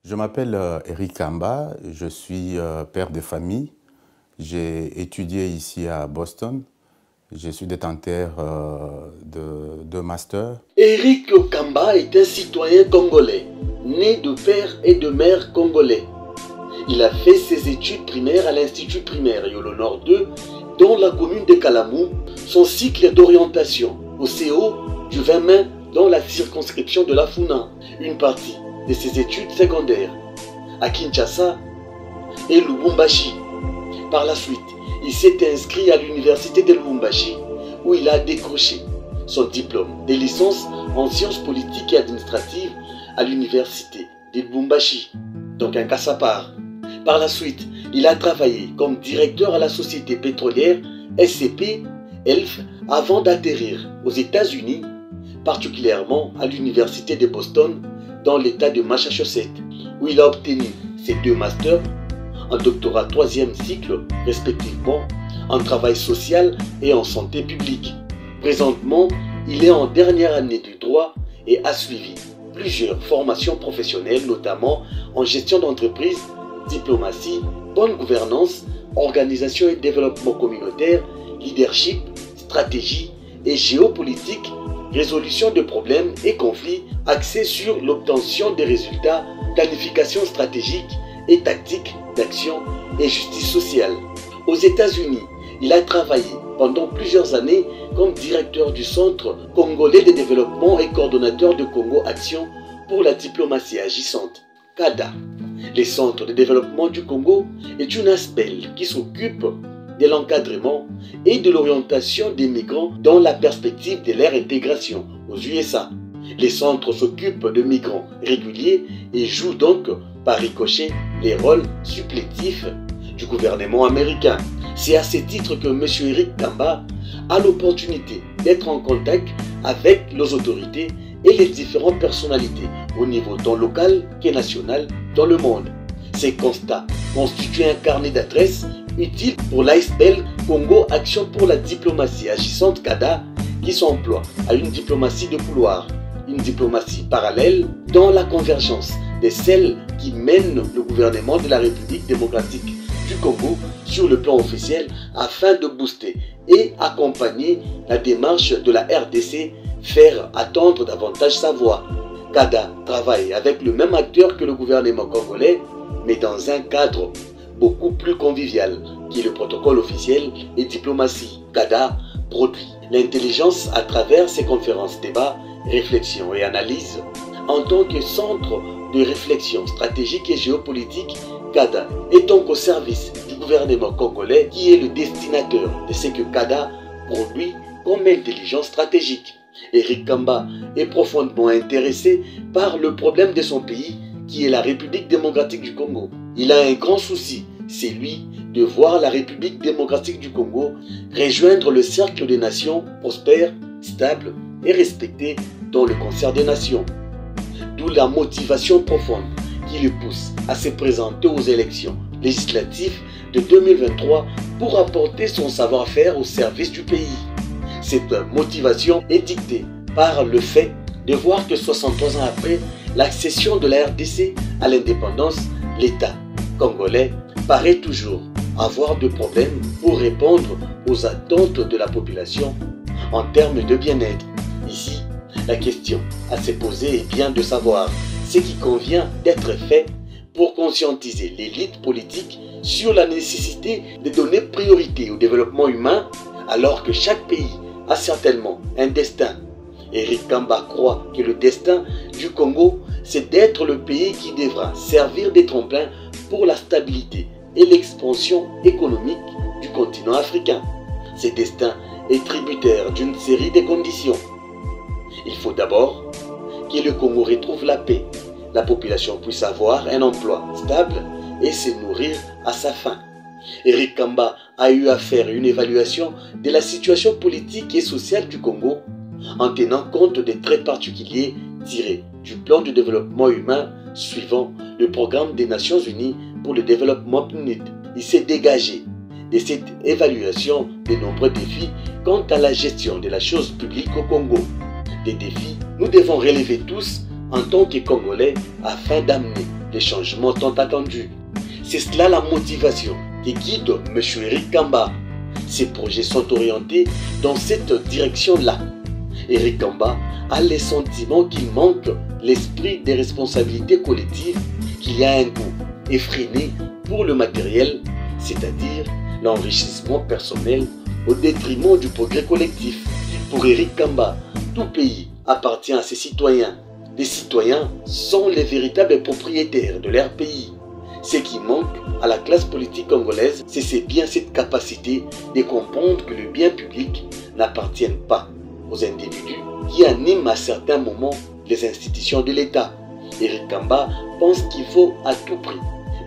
Je m'appelle Eric Kamba, je suis père de famille. J'ai étudié ici à Boston. Je suis détenteur de deux masters. Eric Kamba est un citoyen congolais, né de père et de mère congolais. Il a fait ses études primaires à l'Institut primaire Yolo Nord 2, dans la commune de Kalamou, son cycle d'orientation au CO du 20 mai dans la circonscription de la Funa, une partie de ses études secondaires à Kinshasa et Lubumbashi. Par la suite, il s'est inscrit à l'université de Lubumbashi où il a décroché son diplôme de licence en sciences politiques et administratives à l'université de Lubumbashi, donc un cas à part. Par la suite, il a travaillé comme directeur à la société pétrolière SCP ELF avant d'atterrir aux États-Unis, particulièrement à l'université de Boston dans l'État de Massachusetts, où il a obtenu ses deux masters, un doctorat 3e cycle respectivement, en travail social et en santé publique. Présentement, il est en dernière année du droit et a suivi plusieurs formations professionnelles, notamment en gestion d'entreprise, diplomatie, bonne gouvernance, organisation et développement communautaire, leadership, stratégie et géopolitique, résolution de problèmes et conflits axés sur l'obtention des résultats, planification stratégique et tactique d'action et justice sociale. Aux États-Unis, il a travaillé pendant plusieurs années comme directeur du Centre congolais de développement et coordonnateur de Congo Action pour la diplomatie agissante, CADA. Le Centre de développement du Congo est une ASPEL qui s'occupe de l'encadrement et de l'orientation des migrants dans la perspective de leur intégration aux USA. Les centres s'occupent de migrants réguliers et jouent donc par ricochet les rôles supplétifs du gouvernement américain. C'est à ce titre que M. Eric Kamba a l'opportunité d'être en contact avec les autorités et les différentes personnalités au niveau tant local que national dans le monde. Ces constats constituent un carnet d'adresses utile pour l'ASPEL Congo Action pour la diplomatie agissante CADA qui s'emploie à une diplomatie de couloir, une diplomatie parallèle dans la convergence de celles qui mènent le gouvernement de la République démocratique du Congo sur le plan officiel afin de booster et accompagner la démarche de la RDC, faire attendre davantage sa voix. CADA travaille avec le même acteur que le gouvernement congolais, mais dans un cadre beaucoup plus convivial, qui est le protocole officiel et diplomatie. CADA produit l'intelligence à travers ses conférences, débats, réflexions et analyses. En tant que centre de réflexion stratégique et géopolitique, CADA est donc au service du gouvernement congolais qui est le destinataire de ce que CADA produit comme intelligence stratégique. Eric Kamba est profondément intéressé par le problème de son pays qui est la République démocratique du Congo. Il a un grand souci, c'est lui, de voir la République démocratique du Congo rejoindre le cercle des nations prospères, stables et respectées dans le concert des nations. D'où la motivation profonde qui le pousse à se présenter aux élections législatives de 2023 pour apporter son savoir-faire au service du pays. Cette motivation est dictée par le fait de voir que 63 ans après l'accession de la RDC à l'indépendance, l'État congolais paraît toujours avoir de problèmes pour répondre aux attentes de la population en termes de bien-être. Ici, la question à se poser est bien de savoir ce qui convient d'être fait pour conscientiser l'élite politique sur la nécessité de donner priorité au développement humain alors que chaque pays a certainement un destin. Eric Kamba croit que le destin du Congo, c'est d'être le pays qui devra servir de tremplin pour la stabilité et l'expansion économique du continent africain. Ce destin est tributaire d'une série de conditions. Il faut d'abord que le Congo retrouve la paix, la population puisse avoir un emploi stable et se nourrir à sa faim. Eric Kamba a eu à faire une évaluation de la situation politique et sociale du Congo en tenant compte des traits particuliers tirés du plan de développement humain suivant le programme des Nations Unies pour le développement PNUD. Il s'est dégagé de cette évaluation de nombreux défis quant à la gestion de la chose publique au Congo. Des défis nous devons relever tous en tant que Congolais afin d'amener les changements tant attendus. C'est cela la motivation qui guide M. Eric Kamba. Ses projets sont orientés dans cette direction-là. Eric Kamba a le sentiment qu'il manque l'esprit des responsabilités collectives, qu'il y a un goût effréné pour le matériel, c'est-à-dire l'enrichissement personnel au détriment du progrès collectif. Pour Eric Kamba, tout pays appartient à ses citoyens. Les citoyens sont les véritables propriétaires de leur pays. Ce qui manque à la classe politique congolaise, c'est bien cette capacité de comprendre que le bien public n'appartient pas aux individus qui animent à certains moments les institutions de l'État. Eric Kamba pense qu'il faut à tout prix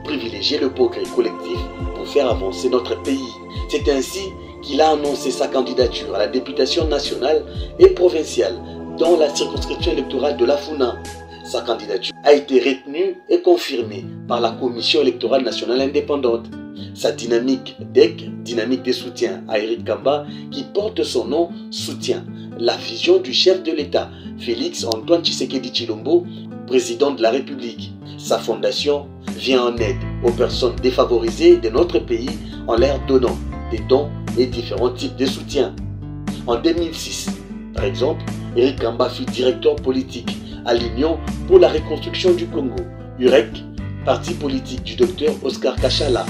privilégier le progrès collectif pour faire avancer notre pays. C'est ainsi qu'il a annoncé sa candidature à la députation nationale et provinciale dans la circonscription électorale de Lafuna. Sa candidature a été retenue et confirmée par la Commission électorale nationale indépendante. Sa dynamique DEC, dynamique de soutien à Eric Kamba, qui porte son nom, soutient la vision du chef de l'État, Félix Antoine Tshisekedi Tshilombo, président de la République. Sa fondation vient en aide aux personnes défavorisées de notre pays en leur donnant des dons et différents types de soutien. En 2006, par exemple, Eric Kamba fut directeur politique à l'Union pour la reconstruction du Congo, UREC, parti politique du docteur Oscar Kachala.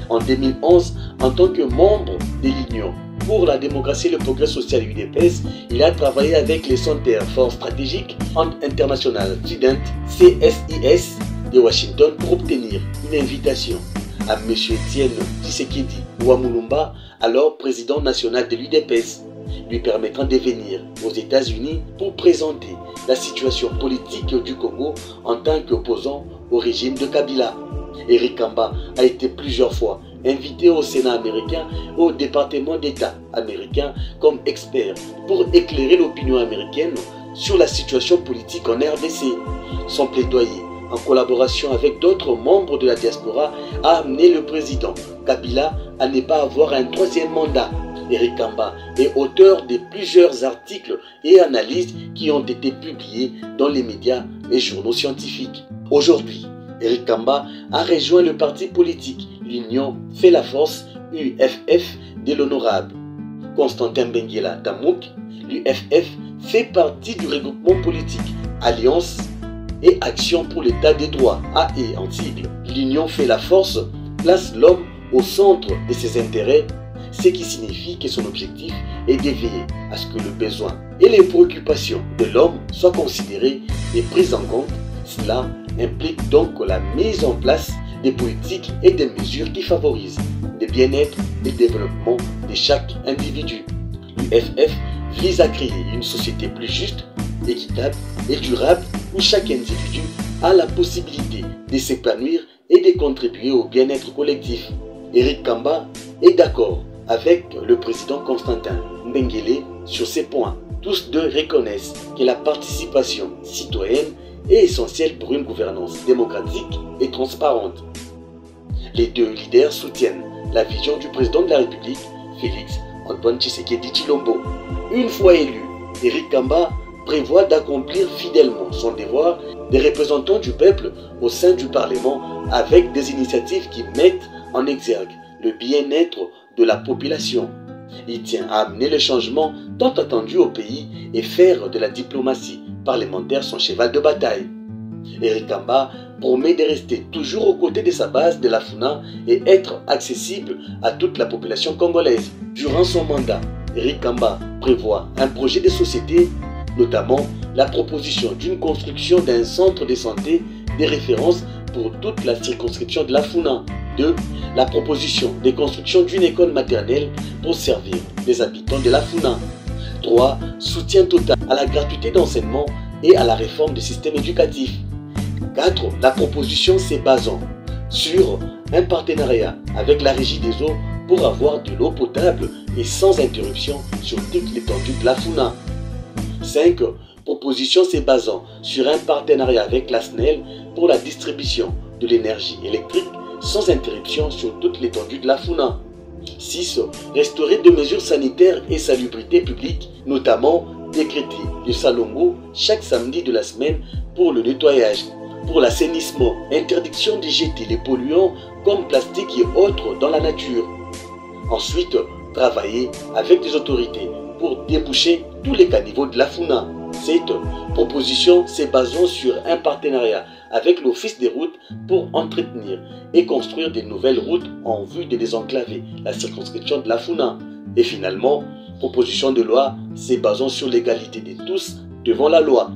En 2011, en tant que membre de l'Union pour la démocratie et le progrès social UDPS, il a travaillé avec les Center for Strategic and International Student CSIS de Washington pour obtenir une invitation à M. Etienne Tshisekedi Ouamulumba, alors président national de l'UDPS, lui permettant de venir aux États-Unis pour présenter la situation politique du Congo en tant qu'opposant au régime de Kabila. Eric Kamba a été plusieurs fois invité au Sénat américain et au département d'État américain comme expert pour éclairer l'opinion américaine sur la situation politique en RDC. Son plaidoyer, en collaboration avec d'autres membres de la diaspora, a amené le président Kabila à ne pas avoir un troisième mandat. Eric Kamba est auteur de plusieurs articles et analyses qui ont été publiés dans les médias et journaux scientifiques. Aujourd'hui, Eric Kamba a rejoint le parti politique l'Union fait la force UFF de l'honorable Constantin Benguela Tamouk. L'UFF fait partie du regroupement politique Alliance et Action pour l'État des droits, AE en sigle. L'Union fait la force place l'homme au centre de ses intérêts, ce qui signifie que son objectif est de veiller à ce que le besoin et les préoccupations de l'homme soient considérés et pris en compte. Cela implique donc la mise en place des politiques et des mesures qui favorisent le bien-être et le développement de chaque individu. L'UFF vise à créer une société plus juste, équitable et durable où chaque individu a la possibilité de s'épanouir et de contribuer au bien-être collectif. Eric Kamba est d'accord avec le président Constantin Benguela sur ces points. Tous deux reconnaissent que la participation citoyenne est essentielle pour une gouvernance démocratique et transparente. Les deux leaders soutiennent la vision du président de la République, Félix Antoine Tshisekedi Tshilombo. Une fois élu, Eric Kamba prévoit d'accomplir fidèlement son devoir de représentant du peuple au sein du Parlement avec des initiatives qui mettent en exergue le bien-être de la population. Il tient à amener le changement tant attendu au pays et faire de la diplomatie parlementaire son cheval de bataille. Eric Kamba promet de rester toujours aux côtés de sa base de Lafuna et être accessible à toute la population congolaise. Durant son mandat, Eric Kamba prévoit un projet de société, notamment la proposition d'une construction d'un centre de santé de référence pour toute la circonscription de Lafuna. 2. La proposition de construction d'une école maternelle pour servir les habitants de Lafuna. 3. Soutien total à la gratuité d'enseignement et à la réforme du système éducatif. 4. La proposition se basant sur un partenariat avec la Régie des eaux pour avoir de l'eau potable et sans interruption sur toute l'étendue de Lafuna. 5. Proposition se basant sur un partenariat avec la SNEL pour la distribution de l'énergie électrique sans interruption sur toute l'étendue de Lafuna. 6. Restaurer des mesures sanitaires et salubrité publique, notamment décréter le Salongo chaque samedi de la semaine pour le nettoyage, pour l'assainissement, interdiction de jeter les polluants comme plastique et autres dans la nature. Ensuite, travailler avec les autorités pour déboucher tous les caniveaux de la Funa. Cette proposition s'est basée sur un partenariat avec l'Office des routes pour entretenir et construire de nouvelles routes en vue de désenclaver la circonscription de la Funa. Et finalement, proposition de loi s'est basée sur l'égalité de tous devant la loi.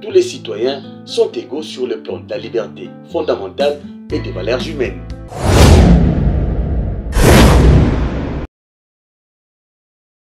Tous les citoyens sont égaux sur le plan de la liberté fondamentale et des valeurs humaines.